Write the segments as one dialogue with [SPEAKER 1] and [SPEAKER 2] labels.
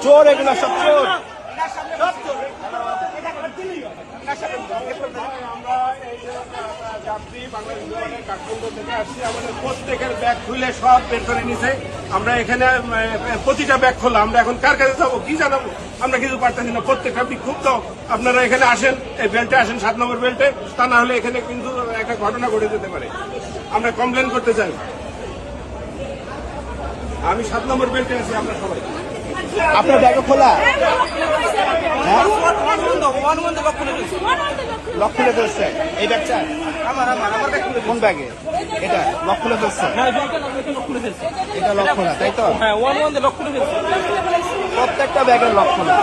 [SPEAKER 1] চোর, এগুলো সব চোর।
[SPEAKER 2] আমরা এই যাত্রী বাংলাদেশ বিমানের কাঠমান্ডু থেকে আসছি। আমাদের প্রত্যেকের ব্যাগ খুলে সব বের করে নিছে। আমরা এখানে প্রতিটা ব্যাগ খোলা। আমরা এখন কার কাছে যাবো, কি জানাবো, আমরা কিছু পারতেছি না। প্রত্যেকটা বিক্ষুব্ধ। আপনারা এখানে আসেন, এই বেল্টে আসেন, 7 নম্বর বেল্টে। তা না হলে এখানে কিন্তু একটা ঘটনা ঘটে যেতে পারে। আমরা কমপ্লেন করতে চাই। আমি 7 নম্বর বেল্টে আছি। আমরা সবাই
[SPEAKER 1] আপনার ব্যাগও খোলা? হ্যাঁ, লক খুলে ফেলছে। এই ব্যাগটা কোন ব্যাগে? এটা লক খুলে ফেলছে। এটা লক খোলা, তাই তো? প্রত্যেকটা ব্যাগের লক খোলা।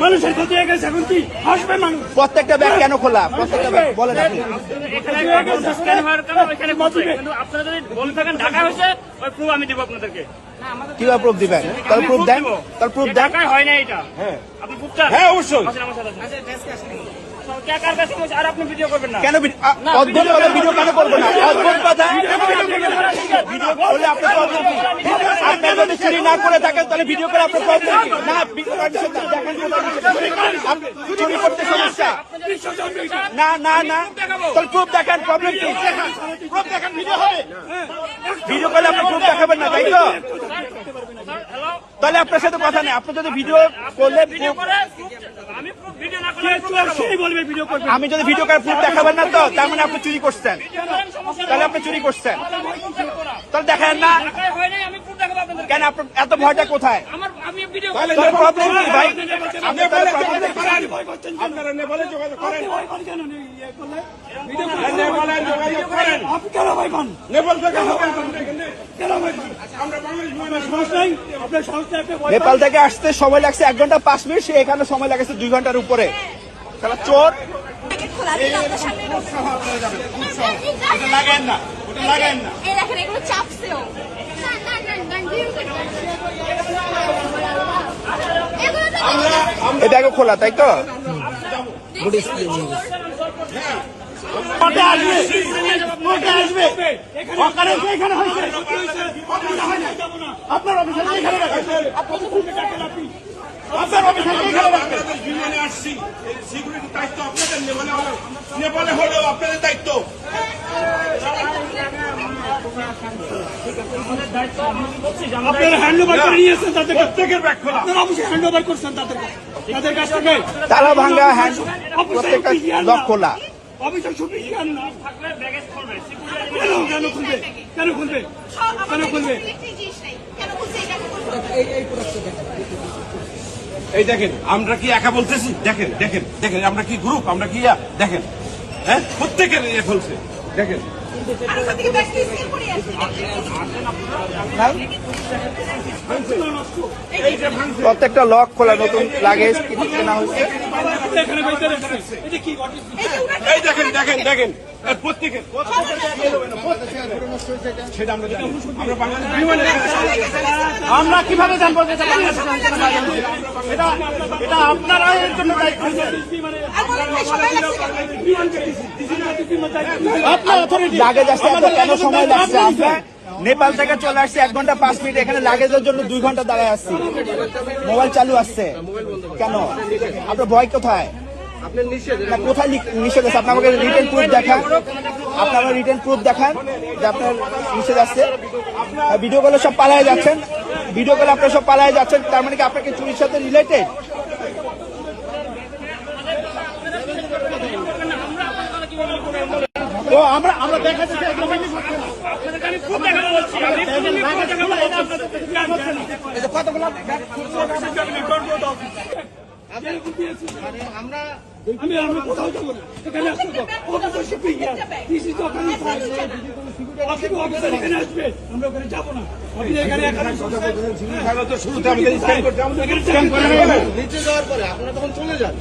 [SPEAKER 3] মানুষের ক্ষতি হয়ে গেছে, এখন কি হাসবে মানুষ?
[SPEAKER 1] প্রত্যেকটা ব্যাগ কেন খোলা? প্রত্যেকটা ব্যাগ বলেন আপনি।
[SPEAKER 3] আপনারা যদি বলে থাকেন ঢাকা হয়েছে, ওই প্রুফ আমি দিব আপনাদেরকে।
[SPEAKER 1] কিভাবে প্রুফ দিবেন? তাহলে প্রুফ দেন, তাহলে প্রুফ দেন।
[SPEAKER 3] ঢাকায় হয় না এটা। আপনি প্রুফ চান?
[SPEAKER 2] হ্যাঁ, অবশ্যই।
[SPEAKER 3] আর আপনি ভিডিও করবেন না
[SPEAKER 1] কেন অদ্ভুত কথা ভিডিও কেন করবো না? অদ্ভুত কথা ভিডিও করলে আপনার প্রবলেম কি? আপনার যদি চুরি না করে থাকেন তাহলে ভিডিও করে আপনার প্রবলেম কি? না, দেখেন চুরি করতে সমস্যা না, না, না, তাহলে প্রুফ দেখান, প্রবলেম কি? ভিডিও করলে আপনি প্রুফ দেখাবেন না, তাই তো? তাহলে আপনার সাথে কথা নেই। আপনি যদি ভিডিও করলে আমি যদি ভিডিও করে প্রুফ দেখাবেন না, তো তার মানে আপনি চুরি করছেন। তাহলে আপনি চুরি করছেন, তাহলে দেখেন না কেন? আপনার এত ভয়টা কোথায়? প্রবলেম কি ভাই?
[SPEAKER 2] আপনারা নেপালে যোগাযোগ করেন। নেপাল থেকে
[SPEAKER 1] নেপাল থেকে আসতে সময় লাগছে 1 ঘন্টা 5 মিনিট, সে এখানে সময় লাগছে 2 ঘন্টার উপরে। তাহলে চোর।
[SPEAKER 2] লাগান না, ওটা লাগান না।
[SPEAKER 1] এই ব্যাগও খোলা, তাই তো?
[SPEAKER 2] বিমানে আসছি, সিকিউরিটি দায়িত্ব আপনাদের। নেপালে হলেও আপনাদের দায়িত্ব।
[SPEAKER 3] আপনারা হ্যান্ড ওভার করে নিয়েছেন তাদের কাছ থেকে।
[SPEAKER 2] প্রত্যেকের ব্যাগ খোলা।
[SPEAKER 3] আপনারা অবশ্যই হ্যান্ড ওভার করছেন তাদের কাছ থেকে।
[SPEAKER 1] তালা ভাঙ্গা, হ্যান্ড, প্রত্যেকটা লক খোলা।
[SPEAKER 3] অফিসার ছুটি কেন না? কেন খুলবে? কেন খুলবে? কেন খুলবে?
[SPEAKER 2] এই দেখেন, আমরা কি একা বলতেছি? দেখেন, দেখেন, দেখেন, আমরা কি গ্রুপ, আমরা কি দেখেন, হ্যাঁ, প্রত্যেকের ফেলছে। দেখেন,
[SPEAKER 1] প্রত্যেকটা লক খোলা, নতুন লাগেজ কেনা হয়েছে।
[SPEAKER 2] এই দেখেন, দেখেন, দেখেন, প্রত্যেকের সেটা আমরা জানি। আমরা বাংলাদেশ বিমানে
[SPEAKER 3] আমরা কিভাবে জানবো যে এটা আপনারা এর জন্য
[SPEAKER 1] লাগেজ আসতে কেন সময় লাগছে? আমরা নেপাল থেকে চলে আসছি 1 ঘন্টা 5 মিনিট, এখানে লাগেজের জন্য 2 ঘন্টা দাঁড়ায় আসছি। মোবাইল চালু আসছে কেন? আপনার ভয় কোথায়? না, কোথায় নিষেধ আছে? আপনি আমাকে রিটেন প্রুফ দেখান। আপনি আমার রিটেন প্রুফ দেখান যে আপনার নিষেধ আছে। ভিডিও কলে সব পালায় যাচ্ছেন, ভিডিও কলে আপনারা সব পালায় যাচ্ছেন, তার মানে কি আপনাকে চুরির সাথে রিলেটেড?
[SPEAKER 3] তো আমরা দেখাচ্ছি আমরা কোথাও যাবো না, এখানে আসবো। এখানে আসবে, আমরা ওখানে যাবো না। আপনি এখানে
[SPEAKER 2] শুরুতে আমাদের স্ক্যান করতে, আমাদের স্ক্যান করে নিচে যাওয়ার পরে আপনারা তখন চলে যান।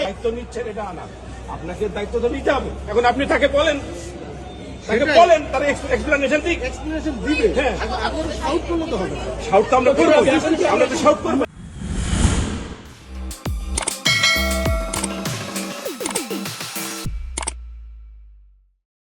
[SPEAKER 2] দায়িত্ব নিচ্ছেন, এটা আনা আপনাকে দায়িত্ব তো নিতে হবে। এখন আপনি তাকে বলেন, তার এক্সপ্লেনেশন দিক। এক্সপ্লেনেশন দিবে, হ্যাঁ। শাউট করলে তো হবে, শাউট তো আমরা করবো, আমরা তো শাউট করবো।